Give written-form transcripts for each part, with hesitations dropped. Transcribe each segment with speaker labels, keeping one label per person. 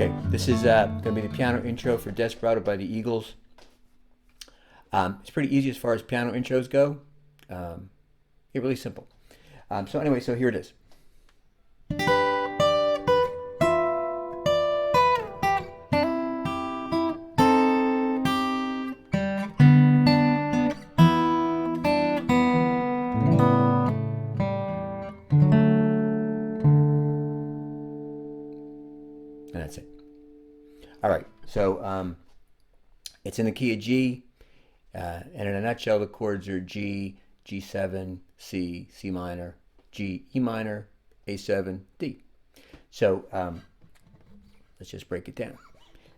Speaker 1: Okay, this is going to be the piano intro for Desperado by the Eagles. It's pretty easy as far as piano intros go. It's really simple. So anyway, so here it is. And that's it. All right, so it's in the key of G, and in a nutshell, the chords are G, G7, C, C minor, G, E minor, A7, D. So let's just break it down.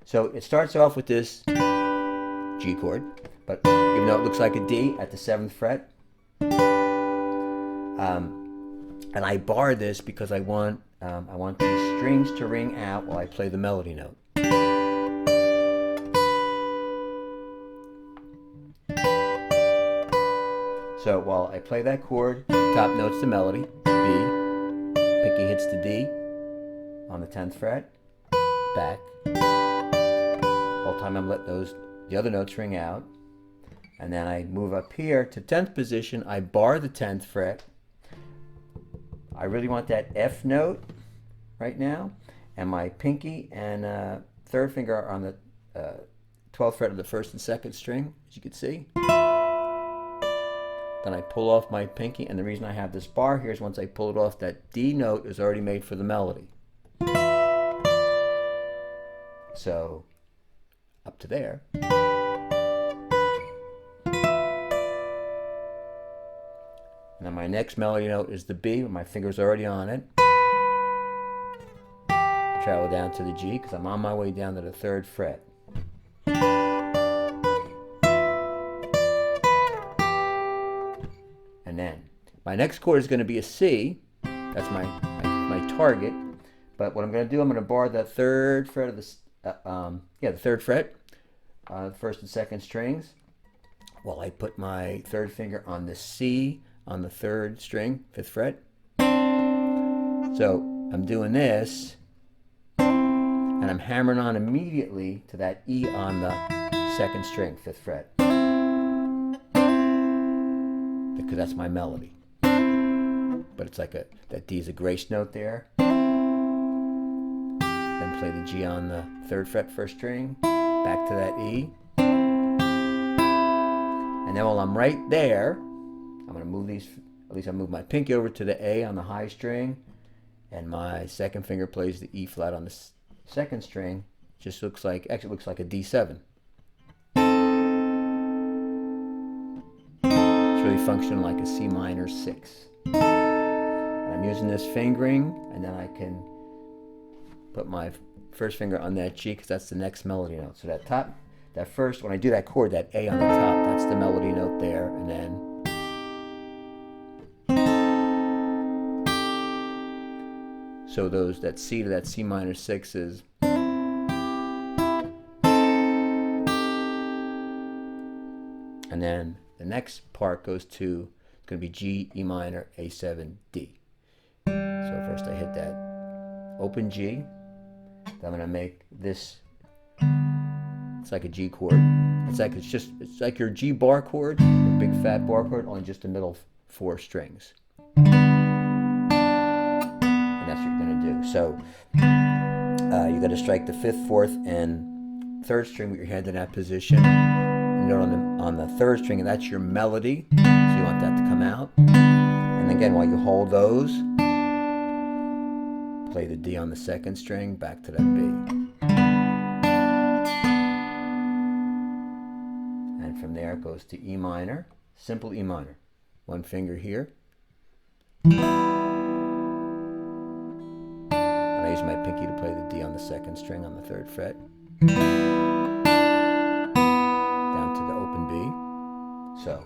Speaker 1: So it starts off with this G chord, but even though it looks like a D at the 7th fret, and I bar this because I want these strings to ring out while I play the melody note. So while I play that chord, top note's the melody, B, pinky hits the D on the 10th fret, back. Whole time I'm letting the other notes ring out, and then I move up here to 10th position. I bar the 10th fret. I really want that F note right now, and my pinky and third finger are on the 12th fret of the 1st and 2nd string, as you can see. Then I pull off my pinky, and the reason I have this bar here is once I pull it off, that D note is already made for the melody. So, up to there. And then my next melody note is the B, with my finger's already on it. Travel down to the G, because I'm on my way down to the 3rd fret. And then my next chord is going to be a C. That's my target. But what I'm going to do, I'm going to bar the 3rd fret of the 3rd fret, the 1st and 2nd strings, while I put my 3rd finger on the C on the 3rd string, 5th fret. So I'm doing this, and I'm hammering on immediately to that E on the 2nd string, 5th fret, because that's my melody. But it's like that D is a grace note there. Then play the G on the 3rd fret, 1st string, back to that E. And then while I'm right there, I'm going to move these, at least I move my pinky over to the A on the high string, and my 2nd finger plays the E flat on the 2nd string. Just looks like, actually looks like a D7. It's really functioning like a C minor 6. And I'm using this fingering, and then I can put my 1st finger on that G, because that's the next melody note. So that first, when I do that chord, that A on the top, that's the melody note there, and then so that C to that C minor 6 is, and then the next part goes to, it's going to be G, E minor, A7, D. So first I hit that open G, then I'm going to make this, it's like a G chord. It's like your G bar chord, your big fat bar chord, only just the middle 4 strings. That's what you're going to do. So you got to strike the 5th, 4th, and 3rd string with your hand in that position. You note on the 3rd string, and that's your melody. So you want that to come out. And again, while you hold those, play the D on the 2nd string, back to that B. And from there it goes to E minor, simple E minor. One finger here. I use my pinky to play the D on the 2nd string on the 3rd fret. Down to the open B. So.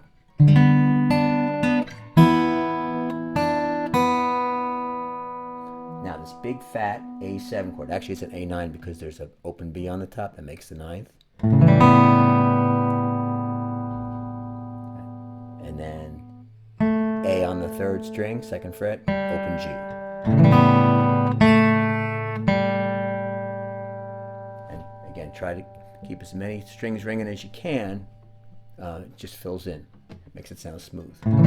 Speaker 1: Now this big fat A7 chord, actually it's an A9 because there's an open B on the top that makes the 9th. And then A on the 3rd string, 2nd fret, open G. try to keep as many strings ringing as you can. It just fills in, makes it sound smooth. And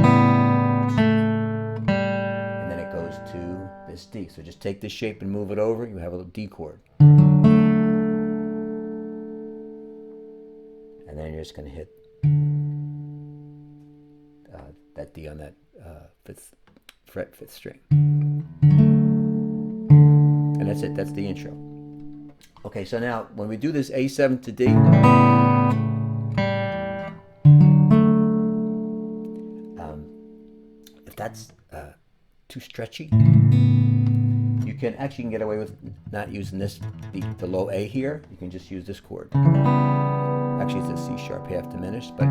Speaker 1: then it goes to this D. So just take this shape and move it over. You have a little D chord. And then you're just going to hit that D on that fifth fret, fifth string. And that's it. That's the intro. Okay, so now when we do this A7 to D, if that's too stretchy, you can actually get away with not using this, the low A here. You can just use this chord. Actually, it's a C sharp half diminished, but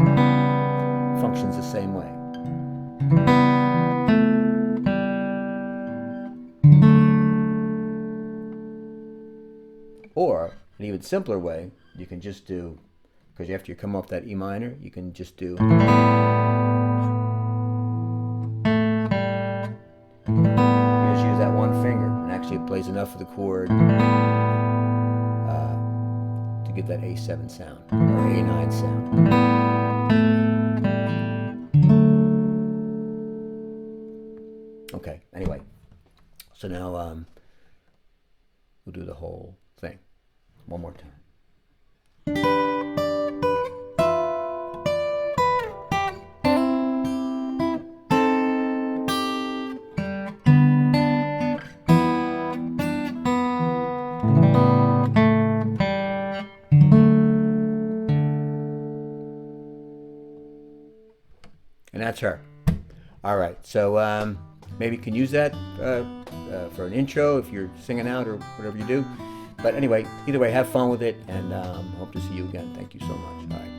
Speaker 1: functions the same way. Or an even simpler way, you can just do, because after you come off that E minor, you can just do, you just use that one finger, and actually it plays enough of the chord to get that A7 sound, or A9 sound. Okay, anyway, so now we'll do the whole thing one more time. And that's her. All right, so maybe you can use that for an intro if you're singing out or whatever you do. But anyway, either way, have fun with it, and hope to see you again. Thank you so much. All right.